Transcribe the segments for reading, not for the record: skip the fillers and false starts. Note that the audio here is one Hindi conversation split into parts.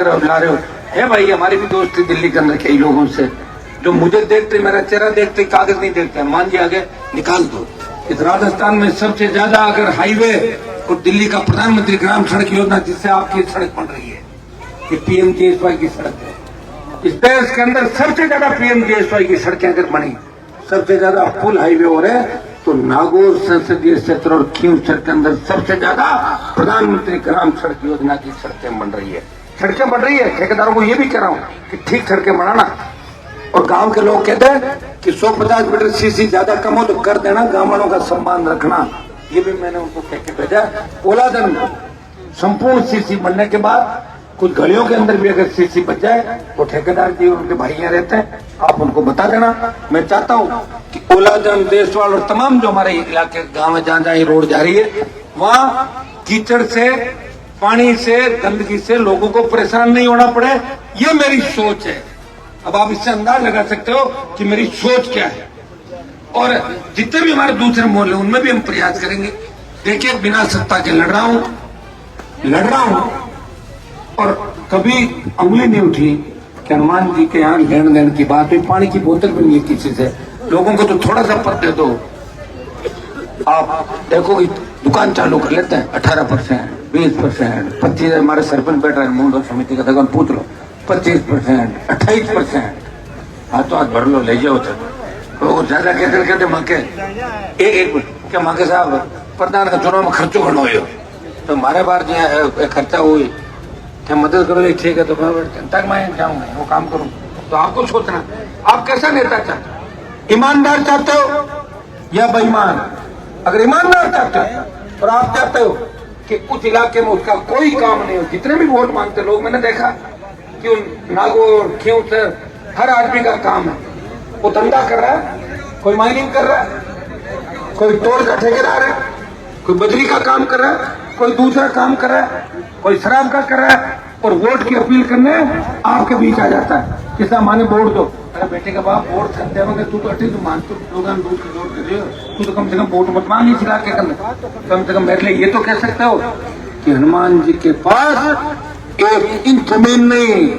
ला रहे हो। है भाई, हमारी भी दोस्ती दिल्ली के अंदर कई लोगों से जो मुझे देखते, मेरा चेहरा देखते, कागज नहीं देखते। हनुमान जी आगे निकाल दो। इस राजस्थान में सबसे ज्यादा अगर हाईवे और दिल्ली का प्रधानमंत्री ग्राम सड़क योजना, जिससे आपकी सड़क बन रही है, ये पीएमजीएसवाई की सड़क है। इस देश के अंदर सबसे ज्यादा पीएमजीएसवाई की सड़कें अगर बनी, सबसे ज्यादा पुल हाईवे हो रहे हैं, तो नागौर संसदीय क्षेत्र और खींवसर के अंदर सबसे ज्यादा प्रधानमंत्री ग्राम सड़क योजना की सड़कें बन रही है। सड़कें बन रही है। ठेकेदारों को ये भी कह रहा हूं कि ठीक सड़कें बनाना। और गांव के लोग कहते हैं कि 150 मीटर सीसी ज्यादा कम हो तो कर देना, गांव वालों का सम्मान रखना। ये भी मैंने उनको कह के भेजा। ओलादन संपूर्ण सीसी बनने के बाद कुछ गलियों के अंदर भी अगर सीसी बच जाए, वो ठेकेदार जी उनके भाई यहाँ रहते हैं, आप उनको बता देना। मैं चाहता हूँ कि ओलादन, देशवाल और तमाम जो हमारे इलाके गांव में जहाँ जहाँ रोड जा रही है, वहाँ कीचड़ से, पानी से, गंदगी से लोगों को परेशान नहीं होना पड़े। ये मेरी सोच है। अब आप इससे अंदाज लगा सकते हो कि मेरी सोच क्या है। और जितने भी हमारे दूसरे मोहल्ले, उनमें भी हम प्रयास करेंगे। देखिए, बिना सत्ता के लड़ रहा हूं और कभी उंगली नहीं उठी कि हनुमान जी के यहाँ लेन देन की बात हुई। पानी की बोतल भी नहीं है किसी से। लोगों को तो थोड़ा सा पद दे दो। आप देखो, दुकान चालू कर लेते हैं 18%, 20%, 25%। हमारे सरपंच बैठ रहे हैं मूल समिति का, दुकान पूछ लो 25%, 28%। हाथों हाथ भर लो, ले जाओ। तो ज्यादा कहते माके एक क्या माके साहब प्रधान का चुनाव में खर्चो घणो हो, तो हमारे बार जो खर्चा हुई क्या मदद करो। ठीक है, तो जनता मैं जाऊंगा, वो काम करूँ। तो आपको सोचना, आप कैसा नेता चाहते हो? ईमानदार चाहते हो या बेईमान? अगर ईमानदार चाहते हो और आप चाहते हो कि उस इलाके में उसका कोई काम नहीं हो, जितने भी वोट मांगते लोग, मैंने देखा कि नागौर, खींवसर, हर आदमी का काम है। वो धंधा कर रहा है, कोई माइनिंग कर रहा है, कोई टोल का ठेकेदार है, कोई बजरी का काम कर रहा है, कोई दूसरा काम कर रहा है, कोई शराब का कर रहा है, और वोट की अपील करने आपके बीच आ जाता है कि साहब माने वोट दो। अरे बेटे का बाप, वोट खरीदते होंगे, तू तो अटी तू मानते दूध की वोट कर रहे हो, तू तो कम से कम वोट मत मांग इस इलाके के अंदर। कम से कम मेरे लिए ये तो कह सकते हो कि हनुमान जी के पास 1 इंच जमीन नहीं।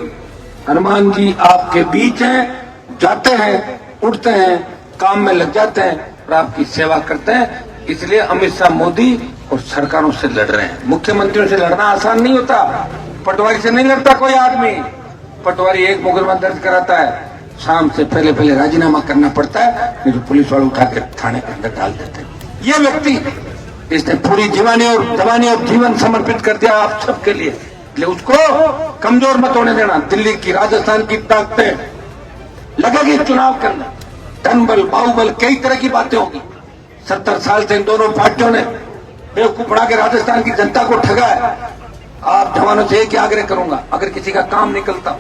हनुमान जी आपके बीच हैं, जाते हैं, उठते हैं, काम में लग जाते हैं और आपकी सेवा करते हैं। इसलिए अमित शाह, मोदी और सरकारों से लड़ रहे हैं। मुख्यमंत्रियों से लड़ना आसान नहीं होता। पटवारी से नहीं लड़ता कोई आदमी। पटवारी एक मुकदमा दर्ज कराता है, शाम से पहले राजीनामा करना पड़ता है, नहीं तो पुलिस वाले उठा के थाने के अंदर डाल देते हैं। ये व्यक्ति, इसने पूरी जवानी और जीवन समर्पित कर दिया आप सबके लिए, इसलिए उसको कमजोर मत होने देना। दिल्ली की, राजस्थान की ताकतें लगेगी चुनाव के अंदर, धन बल, बाहुबल, कई तरह की बातें होगी। 70 साल से इन दोनों पार्टियों ने बेवकूफ बना के राजस्थान की जनता को ठगा है। आप जवानों से एक आग्रह करूंगा, अगर किसी का काम निकलता,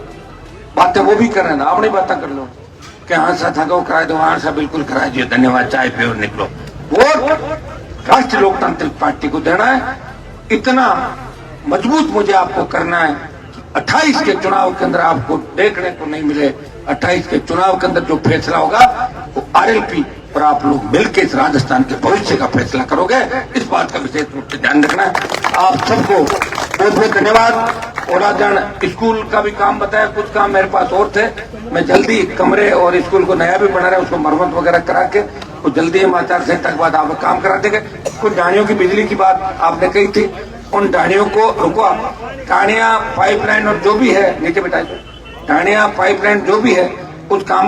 बातें वो भी कर रहे हैं, अपनी बातें कर लो कि हाँ सा थको कराए दो, हाँ सा बिल्कुल कराए दिए, धन्यवाद, चाय पियो और निकलो। वोट राष्ट्रीय लोकतांत्रिक पार्टी को देना है। इतना मजबूत मुझे आपको करना है कि 28 के चुनाव के अंदर आपको देखने को नहीं मिले। 28 के चुनाव के अंदर जो फैसला होगा वो आरएलपी और आप लोग मिलकर इस राजस्थान के भविष्य का फैसला करोगे। इस बात का विशेष रूप से ध्यान रखना है। आप सबको बहुत बहुत धन्यवाद। ओलादन स्कूल का भी काम बताया, कुछ काम मेरे पास और थे। मैं जल्दी कमरे और स्कूल को नया भी बना रहा है, उसको मरम्मत वगैरह करा के तो जल्दी हम आचार संहिता के बाद आप काम करा देंगे। कुछ डाणियों की बिजली की बात आपने कही थी, उन डाणियों को रुको आप, डाणियां, पाइपलाइन और जो भी है नीचे बिठाइए, डाणियां, पाइपलाइन जो भी है उस काम